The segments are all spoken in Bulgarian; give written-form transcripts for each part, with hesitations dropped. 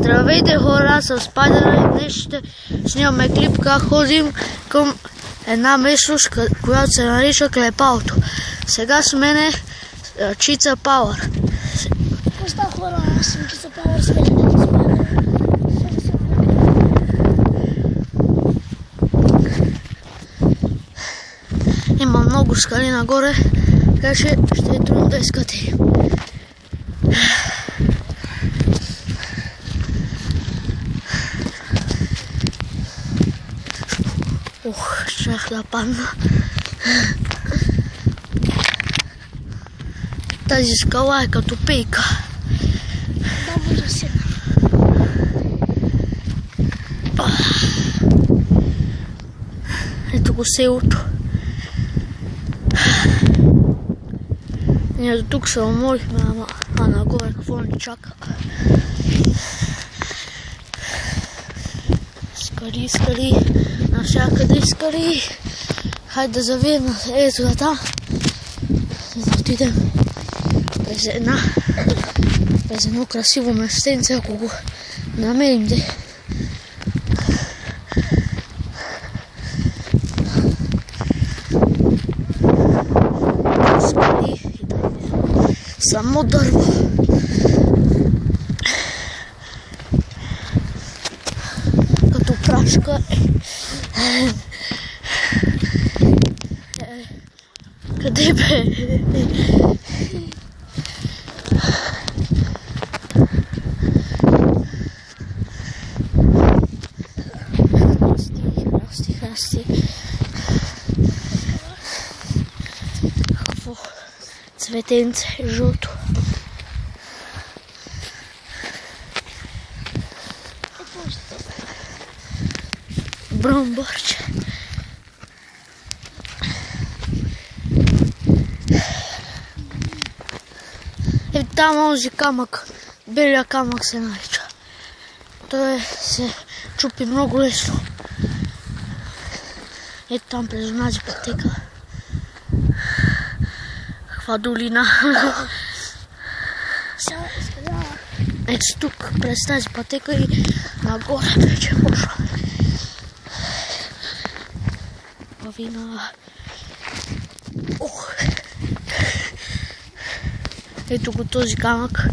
Здравейте хора, аз съм Спайдер и днес ще снимаме клип как ходим към една местност, която се нарича Клепалото. Сега с мен е Чица Пауър. Поста хора, аз съм Чица Пауър с мен. Има много скали нагоре, така че ще е трудно да изкатим. Щях да падна. Тази скала е като пейка. Да, може сега. Ето го селото. Ние до тук се уморихме, а нагоре какво ни чака? Скали, скали, навсякъде скали. Хайде да завием ето там. Да отидем през едно красиво местенце, ако го намерим де. Скали и да само дърво. Като прашка къде бе? Храсти. Какво цветенце жълто. Бромбарче. Ето там онзи камък, белия камък се нарича. Той се чупи много лесно. Ето там през онази пътека. Каква долина. Ето тук през тази пътека и нагоре вече почва. Лавина. Ето го този камък.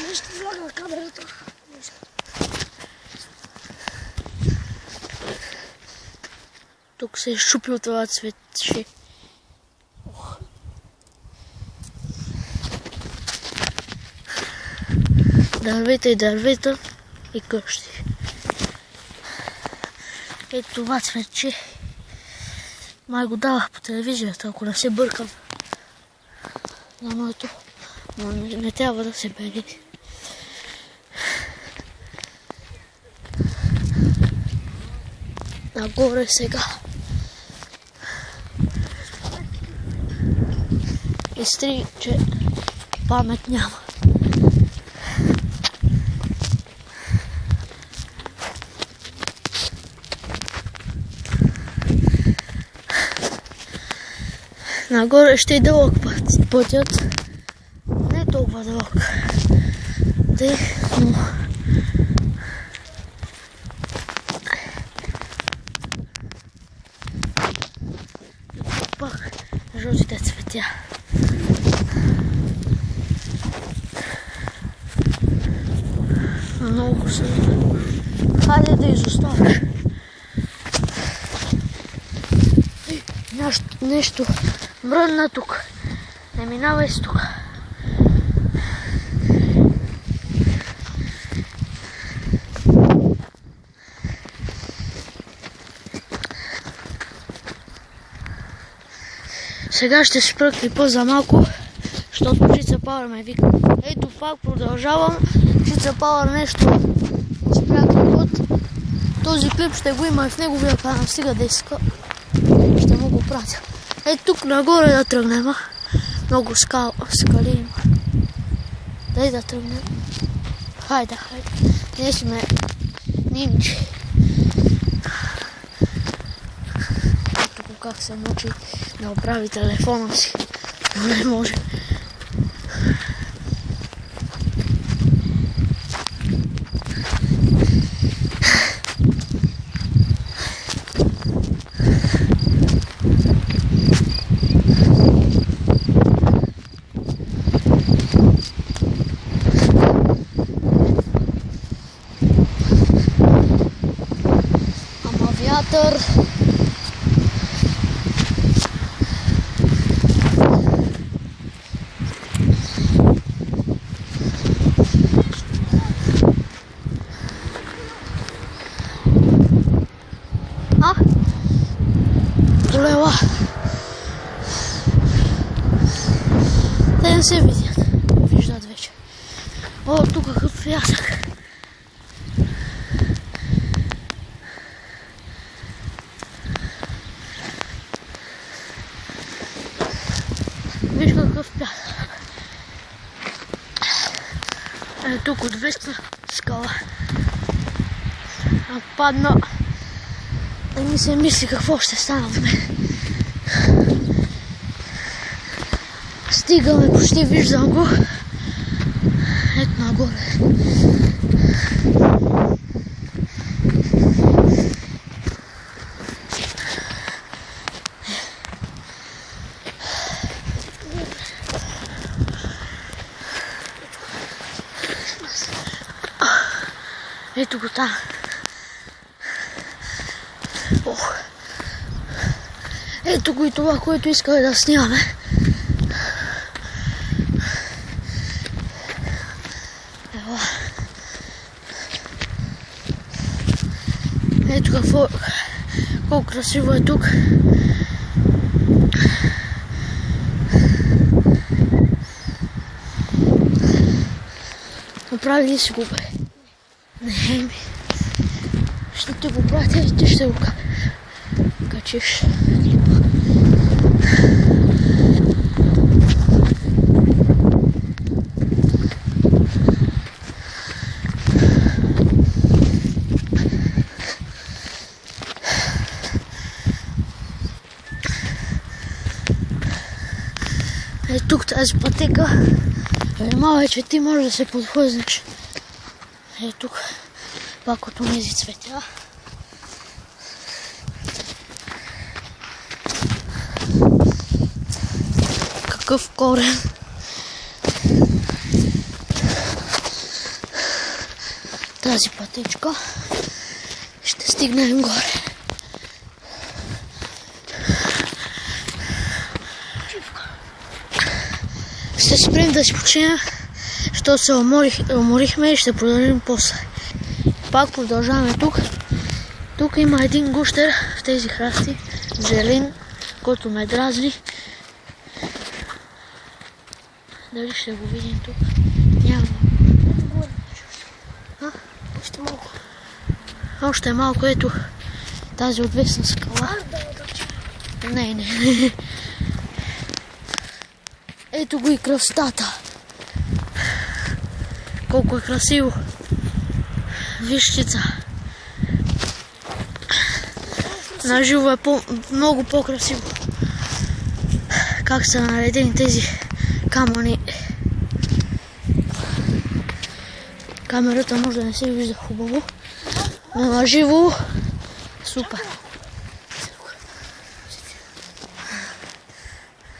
Нещо влага камерата. Тук се е щупил това цветче. Дървета и дървета и къщи. Ето това цветче. Май го давах по телевизията, ако не се бъркам. Но не трябва да се бери. Нагоре сега. Изтри, че памет няма. Нагоре ще е дълъг пътят. Не е толкова дълъг. Но пак жълтите цветя. Много са. Хайде да изоставаш. Нещо мръдна тук. Не минавай с тук. Сега ще спра клипа за малко, защото Чица Пауър ме вика. Ето пак продължавам. Чица Пауър нещо спря клипът. Този клип ще го има и в неговия канал. Стига да иска. Ще му го пратя. Ето тук нагоре да тръгнем. Много скали има. Дай да тръгнем. Хайде. Ние сме нимчи. Ето го как се научи да оправи телефона си, но не може. Ама вятър. Полела. Те не се виждат вече. О, тук какъв пясък. Виж какъв пясък. Е, тук от веста скала. А падна. И ми се мисли какво ще стана от мен. Стигаме, почти виждам го. Ето нагоре. Ето го там. Ето го и това, което исках да снимаме. Ева. Ето какво, колко красиво е тук. Направи ли си го, бе? Не, ми. Ще ти го пратя и ти ще го качиш. Е, тук тази пътека внимавай, че ти можеш да се подхлъзнеш. Е, тук пак от онези цветя. Какъв корен. Тази пътечка. Ще стигнем горе. Ще спрем да си починем, защото се уморихме и ще продължим после. Пак продължаваме тук. Тук има един гущер в тези храсти, зелен, който ме дразни. Дали ще го видим тук? Няма. Още малко. Още малко, ето тази отвесна скала. Не. Ето го и кръстата. Колко е красиво. Вижчица. Наживо е много по-красиво. Как са наредени тези камъни. Камерата може да не се вижда хубаво, но наживо супер.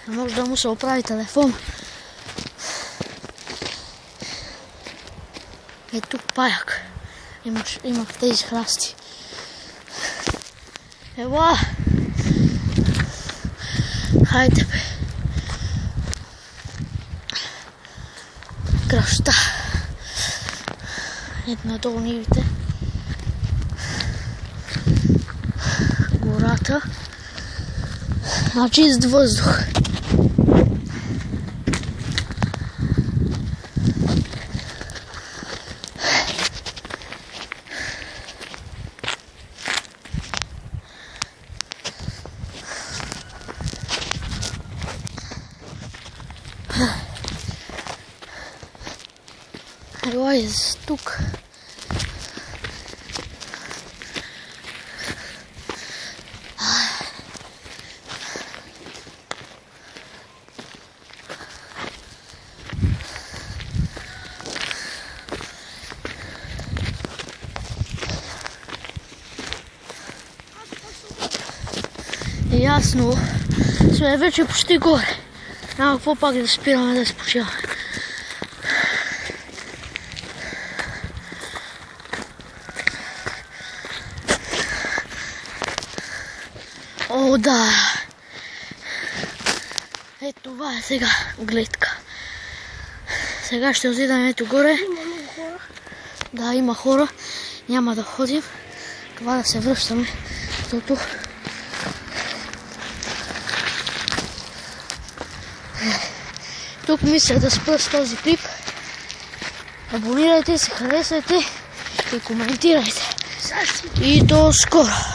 Може да му се оправи телефон. Е, тук паяк. Имах тези храсти. Ела! Хайде, бе. Красота. Ето надолу нивите. Гората. На чист въздух. Елай тук. Ясно. Сме вече почти горе. Няма какво пак да спираме да спочиваме. О, да! Ето това е сега гледка. Сега ще отидем ето горе. Има много хора. Да, има хора. Няма да ходим. Това да се връщаме, защото тук мисля да спра с този клип. Абонирайте се, харесайте и коментирайте. И до скоро!